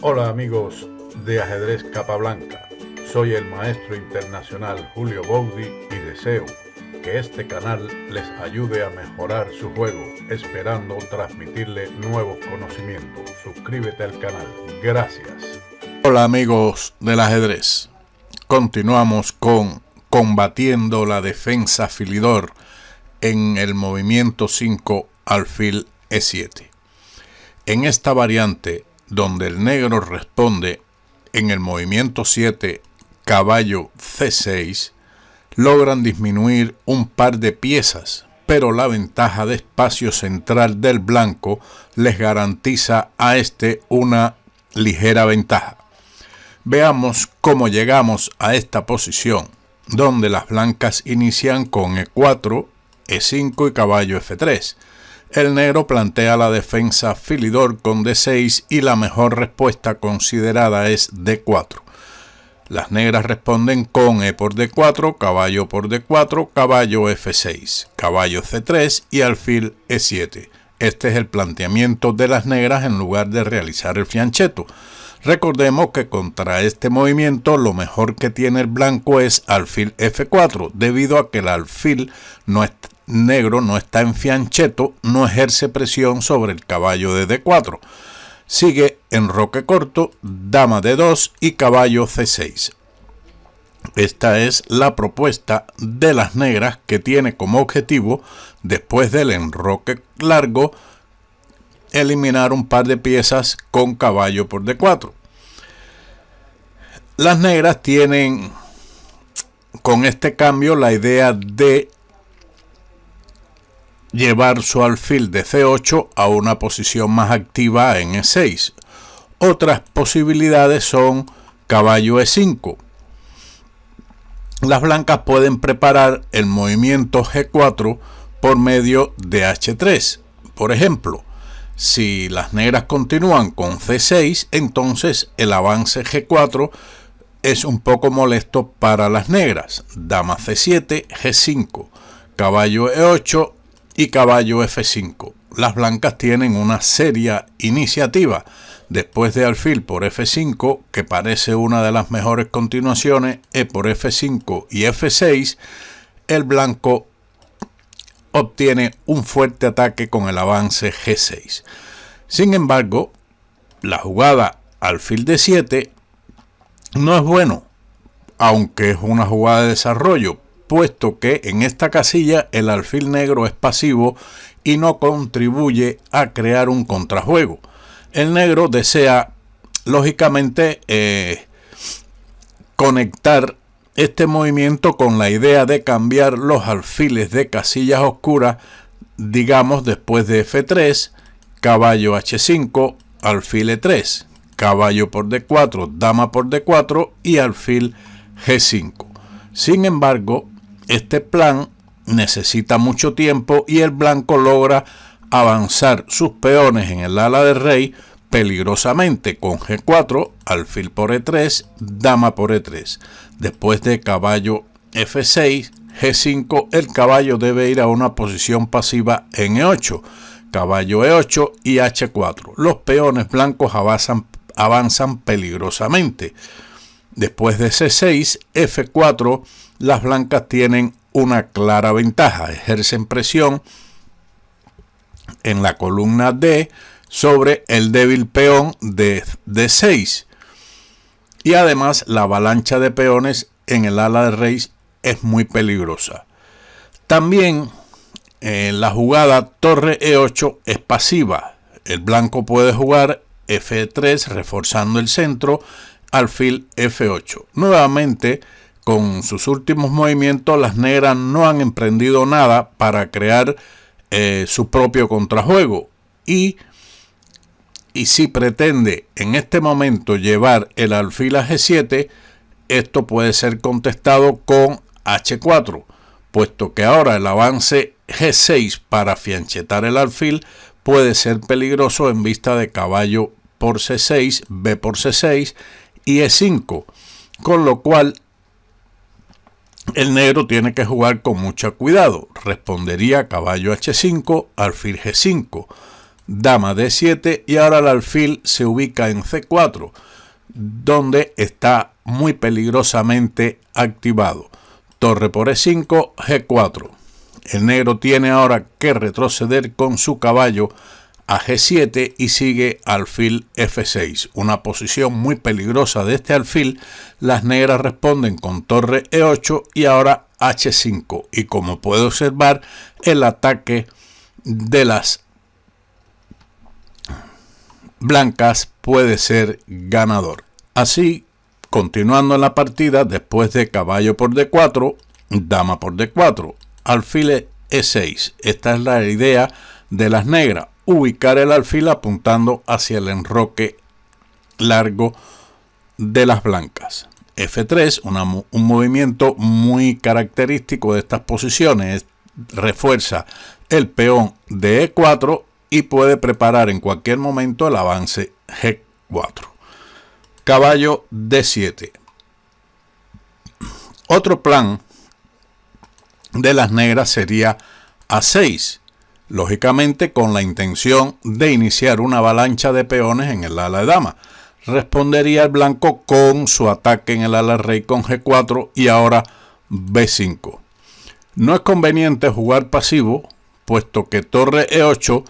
Hola amigos de Ajedrez Capablanca, soy el maestro internacional Julio Boudy y deseo que este canal les ayude a mejorar su juego, esperando transmitirle nuevos conocimientos. Suscríbete al canal, gracias. Hola amigos del ajedrez, continuamos con combatiendo la defensa Philidor en el movimiento 5 alfil E7. En esta variante, donde el negro responde en el movimiento 7 caballo C6, logran disminuir un par de piezas, pero la ventaja de espacio central del blanco les garantiza a este una ligera ventaja. Veamos cómo llegamos a esta posición, donde las blancas inician con E4, E5 y caballo F3. El negro plantea la defensa Philidor con D6 y la mejor respuesta considerada es D4. Las negras responden con E por D4, caballo por D4, caballo F6, caballo C3 y alfil E7. Este es el planteamiento de las negras en lugar de realizar el fianchetto. Recordemos que contra este movimiento lo mejor que tiene el blanco es alfil F4, debido a que el alfil negro no está en fianchetto, no ejerce presión sobre el caballo de D4. Sigue enroque corto, dama D2 y caballo C6. Esta es la propuesta de las negras, que tiene como objetivo, después del enroque largo, eliminar un par de piezas con caballo por D4. Las negras tienen con este cambio la idea de llevar su alfil de C8 a una posición más activa en E6. Otras posibilidades son caballo E5. Las blancas pueden preparar el movimiento G4 por medio de H3. Por ejemplo, si las negras continúan con C6, entonces el avance G4 es un poco molesto para las negras. Dama C7, G5, caballo E8 y caballo F5. Las blancas tienen una seria iniciativa. Después de alfil por F5, que parece una de las mejores continuaciones, E por F5 y F6, el blanco obtiene un fuerte ataque con el avance G6. Sin embargo, la jugada alfil D7 no es bueno, aunque es una jugada de desarrollo, puesto que en esta casilla el alfil negro es pasivo y no contribuye a crear un contrajuego. El negro desea, lógicamente, conectar este movimiento con la idea de cambiar los alfiles de casillas oscuras, digamos después de F3, caballo H5, alfil E3, caballo por D4, dama por D4 y alfil G5. Sin embargo, este plan necesita mucho tiempo y el blanco logra avanzar sus peones en el ala de rey peligrosamente con G4, alfil por E3, dama por E3. Después de caballo F6, G5, el caballo debe ir a una posición pasiva en E8, caballo E8 y H4. Los peones blancos avanzan peligrosamente. Después de C6, F4, las blancas tienen una clara ventaja, ejercen presión en la columna D sobre el débil peón de D6, y además la avalancha de peones en el ala de rey es muy peligrosa. También la jugada torre E8 es pasiva. El blanco puede jugar F3 reforzando el centro, alfil F8. Nuevamente, con sus últimos movimientos, las negras no han emprendido nada para crear su propio contrajuego, y si pretende en este momento llevar el alfil a G7, esto puede ser contestado con H4, puesto que ahora el avance G6 para fianchetar el alfil puede ser peligroso en vista de caballo por C6, B por C6 y E5, con lo cual el negro tiene que jugar con mucho cuidado. Respondería caballo H5, alfil G5, dama D7 y ahora el alfil se ubica en C4, donde está muy peligrosamente activado. Torre por E5, G4. El negro tiene ahora que retroceder con su caballo a G7 y sigue alfil F6. Una posición muy peligrosa de este alfil. Las negras responden con torre E8 y ahora H5. Y como puede observar, el ataque de las blancas puede ser ganador. Así, continuando en la partida, después de caballo por D4, dama por D4, alfil E6. Esta es la idea de las negras. Ubicar el alfil apuntando hacia el enroque largo de las blancas. F3, un movimiento muy característico de estas posiciones, refuerza el peón de E4 y puede preparar en cualquier momento el avance G4. Caballo D7. Otro plan de las negras sería A6. Lógicamente con la intención de iniciar una avalancha de peones en el ala de dama. Respondería el blanco con su ataque en el ala rey con G4 y ahora B5. No es conveniente jugar pasivo, puesto que torre E8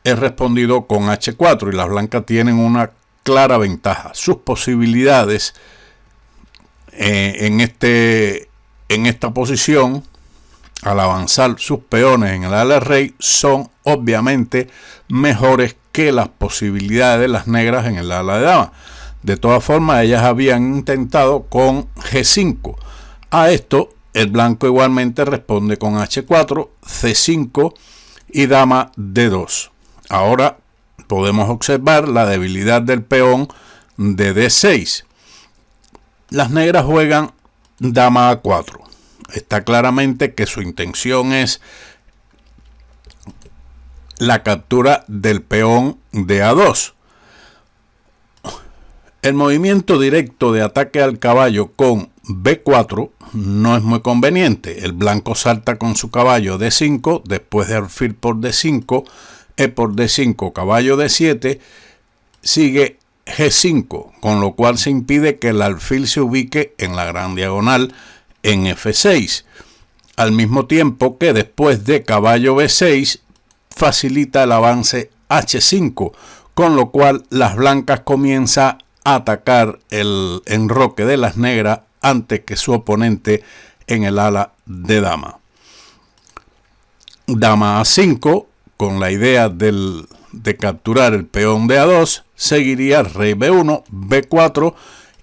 es respondido con H4 y las blancas tienen una clara ventaja. Sus posibilidades en esta posición al avanzar sus peones en el ala rey son obviamente mejores que las posibilidades de las negras en el ala de dama. De todas formas, ellas habían intentado con G5. A esto, el blanco igualmente responde con H4, C5 y dama D2. Ahora podemos observar la debilidad del peón de D6. Las negras juegan dama A4. Está claramente que su intención es la captura del peón de A2. El movimiento directo de ataque al caballo con B4 no es muy conveniente. El blanco salta con su caballo D5, después de alfil por D5, E por D5, caballo D7, sigue G5, con lo cual se impide que el alfil se ubique en la gran diagonal en F6, al mismo tiempo que después de caballo B6 facilita el avance H5, con lo cual las blancas comienzan a atacar el enroque de las negras antes que su oponente en el ala de dama. Dama A5, con la idea de capturar el peón de A2, seguiría rey B1, B4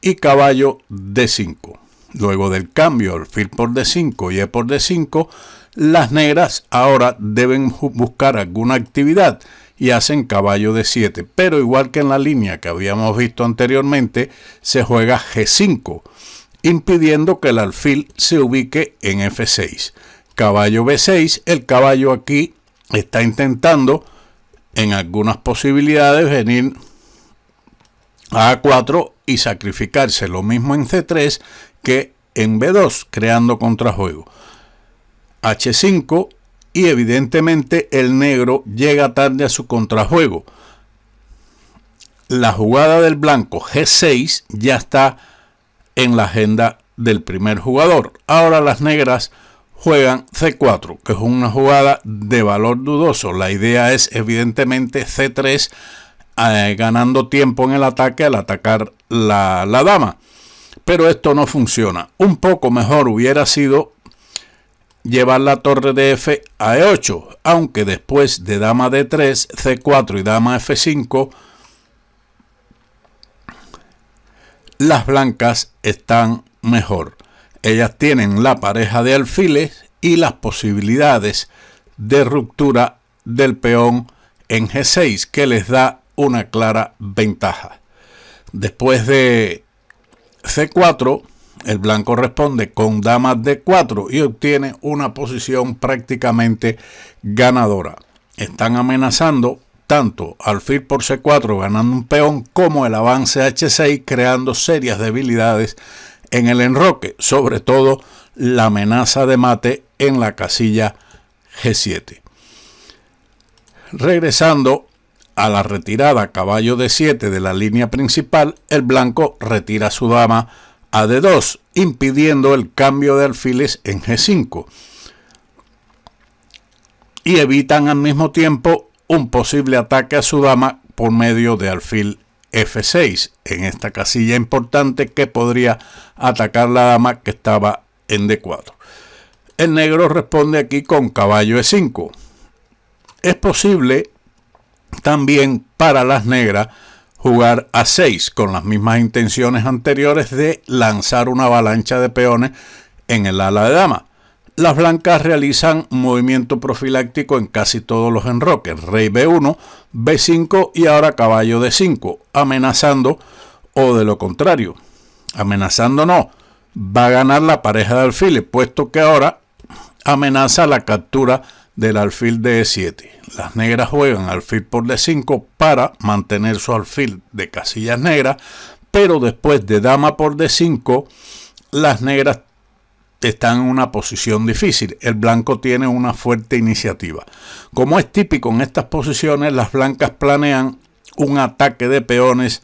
y caballo D5. Luego del cambio alfil por D5 y E por D5, las negras ahora deben buscar alguna actividad y hacen caballo D7. Pero igual que en la línea que habíamos visto anteriormente, se juega G5, impidiendo que el alfil se ubique en F6. Caballo B6, el caballo aquí está intentando en algunas posibilidades venir a A4 y sacrificarse. Lo mismo en C3 que en B2, creando contrajuego. H5 y evidentemente el negro llega tarde a su contrajuego. La jugada del blanco G6 ya está en la agenda del primer jugador. Ahora las negras juegan C4, que es una jugada de valor dudoso. La idea es evidentemente C3, ganando tiempo en el ataque al atacar la dama. Pero esto no funciona. Un poco mejor hubiera sido llevar la torre de F a E8, aunque después de dama D3, C4 y dama F5, las blancas están mejor. Ellas tienen la pareja de alfiles y las posibilidades de ruptura del peón en G6, que les da una clara ventaja. Después de C4, el blanco responde con dama D4 y obtiene una posición prácticamente ganadora. Están amenazando tanto alfil por C4 ganando un peón como el avance H6, creando serias debilidades en el enroque, sobre todo la amenaza de mate en la casilla G7. Regresando a la retirada caballo D7 de la línea principal, el blanco retira su dama a D2, impidiendo el cambio de alfiles en G5. Y evitan al mismo tiempo un posible ataque a su dama por medio de alfil F6, en esta casilla importante que podría atacar la dama que estaba en D4. El negro responde aquí con caballo E5. Es posible también para las negras jugar A6 con las mismas intenciones anteriores de lanzar una avalancha de peones en el ala de dama. Las blancas realizan un movimiento profiláctico en casi todos los enroques, rey B1, B5 y ahora caballo D5, amenazando, o de lo contrario, amenazando no, va a ganar la pareja de alfiles, puesto que ahora amenaza la captura del alfil de E7. Las negras juegan alfil por D5 para mantener su alfil de casillas negras, pero después de dama por D5, las negras están en una posición difícil. El blanco tiene una fuerte iniciativa. Como es típico en estas posiciones, las blancas planean un ataque de peones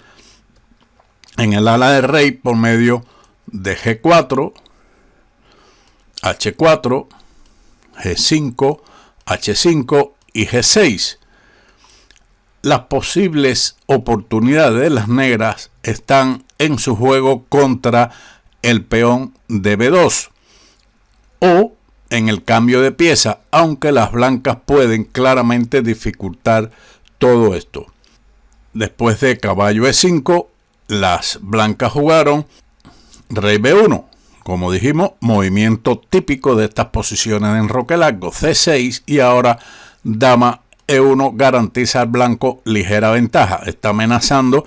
en el ala de rey por medio de G4, H4, G5, H5 y G6. Las posibles oportunidades de las negras están en su juego contra el peón de B2 o en el cambio de pieza, aunque las blancas pueden claramente dificultar todo esto. Después de caballo E5, las blancas jugaron rey B1. Como dijimos, movimiento típico de estas posiciones de enroque largo, C6, y ahora dama E1 garantiza al blanco ligera ventaja. Está amenazando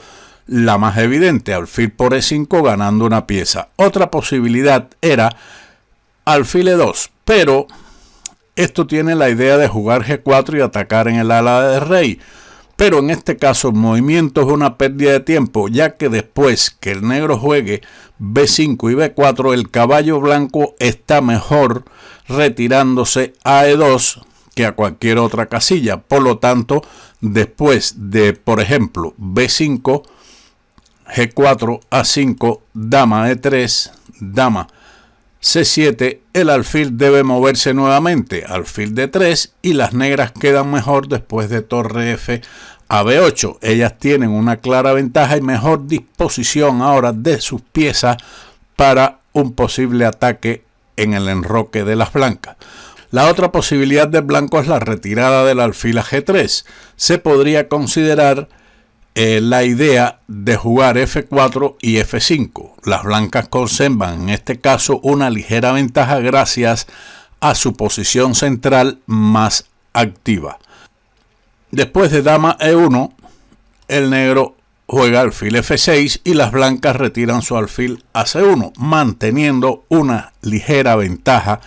la más evidente, alfil por E5 ganando una pieza. Otra posibilidad era alfil E2, pero esto tiene la idea de jugar G4 y atacar en el ala de rey. Pero en este caso el movimiento es una pérdida de tiempo, ya que después que el negro juegue B5 y B4, el caballo blanco está mejor retirándose a E2 que a cualquier otra casilla. Por lo tanto, después de, por ejemplo, B5, G4, A5, dama E3, dama C7, el alfil debe moverse nuevamente, alfil D3, y las negras quedan mejor después de torre F a B8. Ellas tienen una clara ventaja y mejor disposición ahora de sus piezas para un posible ataque en el enroque de las blancas. La otra posibilidad del blanco es la retirada del alfil a G3. Se podría considerar la idea de jugar F4 y F5. Las blancas conservan en este caso una ligera ventaja gracias a su posición central más activa. Después de dama E1, el negro juega alfil F6 y las blancas retiran su alfil a C1, manteniendo una ligera ventaja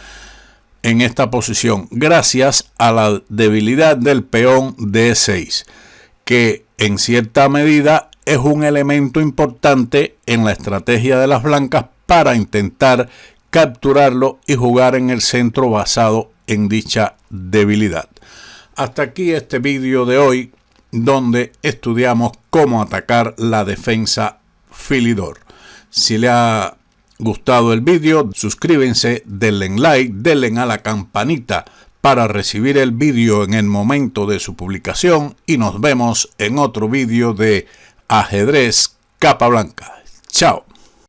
en esta posición gracias a la debilidad del peón D6, que en cierta medida es un elemento importante en la estrategia de las blancas para intentar capturarlo y jugar en el centro basado en dicha debilidad. Hasta aquí este vídeo de hoy, donde estudiamos cómo atacar la defensa Philidor. Si le ha gustado el vídeo, suscríbanse, denle like, denle a la campanita para recibir el vídeo en el momento de su publicación y nos vemos en otro vídeo de Ajedrez Capa Blanca. Chao.